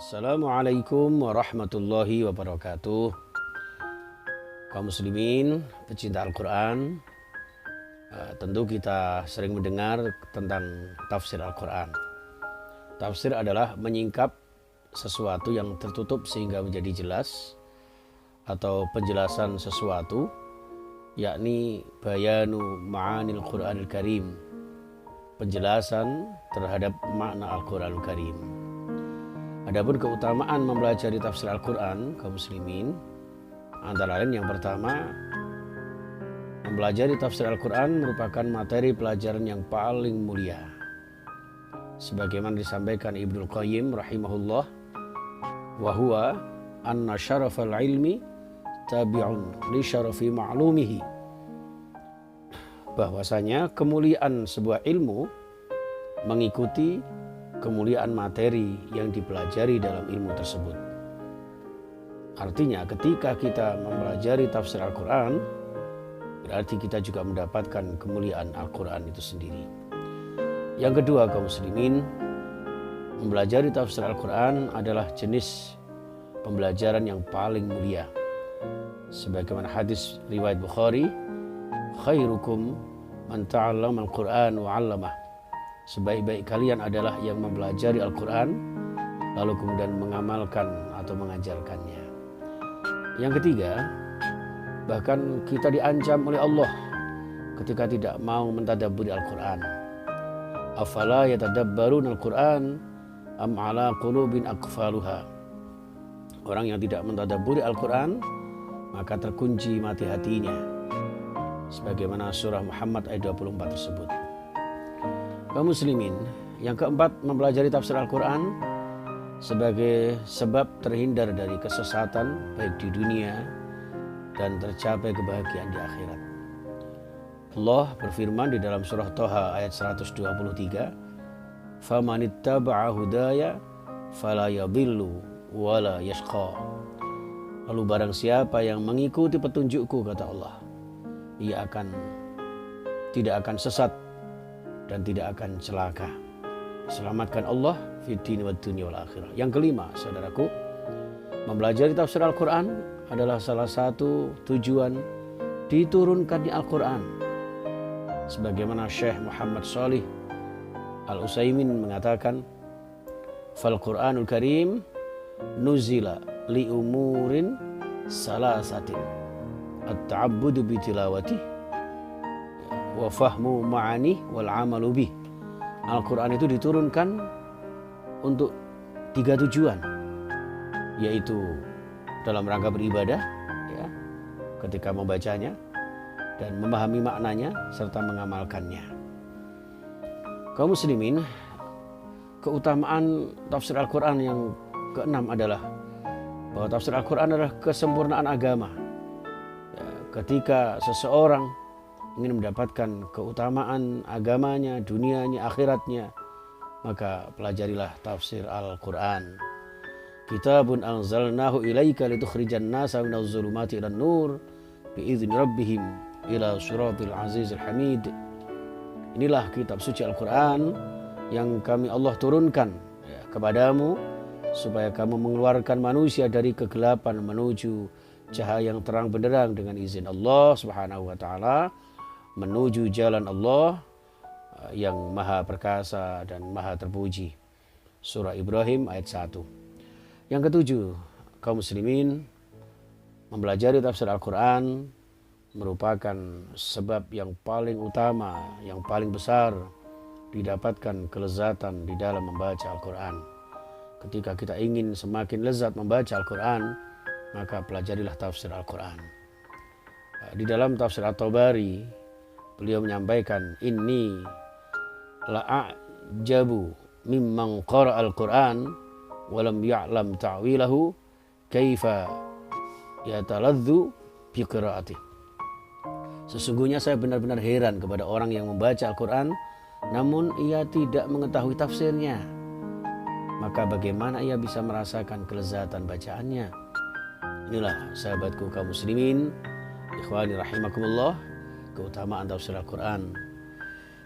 Assalamualaikum warahmatullahi wabarakatuh. Kaum muslimin, pecinta Al-Quran, tentu kita sering mendengar tentang tafsir Al-Quran. Tafsir adalah menyingkap sesuatu yang tertutup sehingga menjadi jelas, atau penjelasan sesuatu, yakni bayanu ma'anil Quranil Karim, penjelasan terhadap makna Al-Quranul Karim. Adapun keutamaan mempelajari tafsir Al-Quran, kaum muslimin, antara lain yang pertama, mempelajari tafsir Al-Quran merupakan materi pelajaran yang paling mulia. Sebagaimana disampaikan Ibnul Qayyim rahimahullah, wa huwa anna syarafal ilmi tabi'un li syarafi ma'lumihi, bahwasanya kemuliaan sebuah ilmu mengikuti kemuliaan materi yang dipelajari dalam ilmu tersebut. Artinya ketika kita mempelajari tafsir Al-Quran, berarti kita juga mendapatkan kemuliaan Al-Quran itu sendiri. Yang kedua, kaum muslimin, mempelajari tafsir Al-Quran adalah jenis pembelajaran yang paling mulia. Sebagaimana hadis riwayat Bukhari, khairukum man ta'allama al-Quran wa 'allamah. Sebaik-baik kalian adalah yang mempelajari Al-Quran lalu kemudian mengamalkan atau mengajarkannya. Yang ketiga, bahkan kita diancam oleh Allah ketika tidak mau mentadabburi Al-Quran. Afala yatadabbaruna Al-Quran am ala qulubin aqfaluha. Orang yang tidak mentadabburi Al-Quran maka terkunci mati hatinya. Sebagaimana surah Muhammad ayat 24 tersebut. Kaum muslimin, yang keempat, mempelajari tafsir Al-Quran sebagai sebab terhindar dari kesesatan baik di dunia dan tercapai kebahagiaan di akhirat. Allah berfirman di dalam surah Thaha ayat 123, "Famanittaba'a hudaya fala yadhillu wala yashqa." Lalu barang siapa yang mengikuti petunjukku, kata Allah, ia tidak akan sesat dan tidak akan celaka. Selamatkan Allah fid dini wad dunya wal akhirah. Yang kelima, saudaraku, mempelajari tafsir Al-Quran adalah salah satu tujuan diturunkannya Al-Quran. Sebagaimana Syekh Muhammad Shalih Al-Utsaimin mengatakan, "Fal Qur'anul Karim nuzila li umurin salasatin, at-ta'abbudu bi tilawati wa fahmu ma'ani wal amalu bih." Al-Quran itu diturunkan untuk 3 tujuan, yaitu dalam rangka beribadah, ya, ketika membacanya dan memahami maknanya serta mengamalkannya. Kaum muslimin, keutamaan tafsir Al-Quran yang keenam adalah bahwa tafsir Al-Quran adalah kesempurnaan agama. Ya, ketika seseorang ingin mendapatkan keutamaan agamanya, dunianya, akhiratnya, maka pelajarilah tafsir Al-Quran. Kitabun anzalnahu ilaika litukhrijan nasa minaz zulumati ilan nur biizni rabbihim ila siratil azizil hamid. Inilah kitab suci Al-Quran yang Allah turunkan kepadamu supaya kamu mengeluarkan manusia dari kegelapan menuju cahaya yang terang benderang dengan izin Allah Subhanahu wa taala, menuju jalan Allah yang maha perkasa dan maha terpuji. Surah Ibrahim ayat 1. Yang ketujuh, kaum muslimin, mempelajari tafsir Al-Quran merupakan sebab yang paling utama, yang paling besar didapatkan kelezatan di dalam membaca Al-Quran. Ketika kita ingin semakin lezat membaca Al-Quran, maka pelajarilah tafsir Al-Quran. Di dalam tafsir At-Tabari, beliau menyampaikan, "Inni la'ajabu mimman qara'al Qur'an walam ya'lam ta'wilahu kaifa yataladzu bi qira'atih." Sesungguhnya saya benar-benar heran kepada orang yang membaca Al-Quran namun ia tidak mengetahui tafsirnya. Maka bagaimana ia bisa merasakan kelezatan bacaannya? Inilah sahabatku kaum muslimin, ikhwani rahimakumullah, keutamaan tafsir Al-Quran.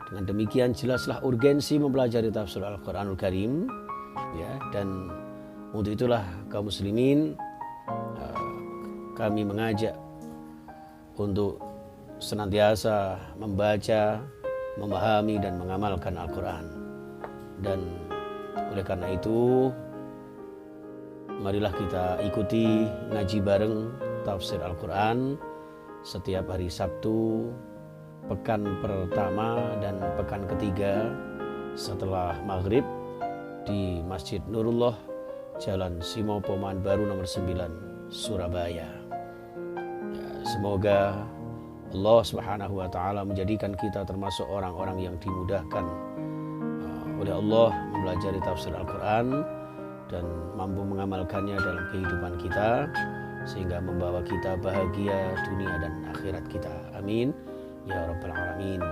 Dengan demikian jelaslah urgensi mempelajari tafsir Al-Quranul Karim, ya, dan Untuk itulah kaum muslimin, kami mengajak untuk senantiasa membaca, memahami dan mengamalkan Al-Quran. Dan oleh karena itu, marilah kita ikuti ngaji bareng tafsir Al-Quran setiap hari Sabtu, pekan pertama dan pekan ketiga setelah maghrib di Masjid Nurullah, Jalan Simo Pomaan Baru nomor 9, Surabaya. Ya, semoga Allah Subhanahu wa Ta'ala menjadikan kita termasuk orang-orang yang dimudahkan oleh Allah mempelajari tafsir Al-Quran dan mampu mengamalkannya dalam kehidupan kita, sehingga membawa kita bahagia dunia dan akhirat kita. Amin ya rabbal alamin.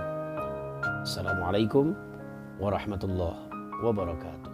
Assalamualaikum warahmatullahi wabarakatuh.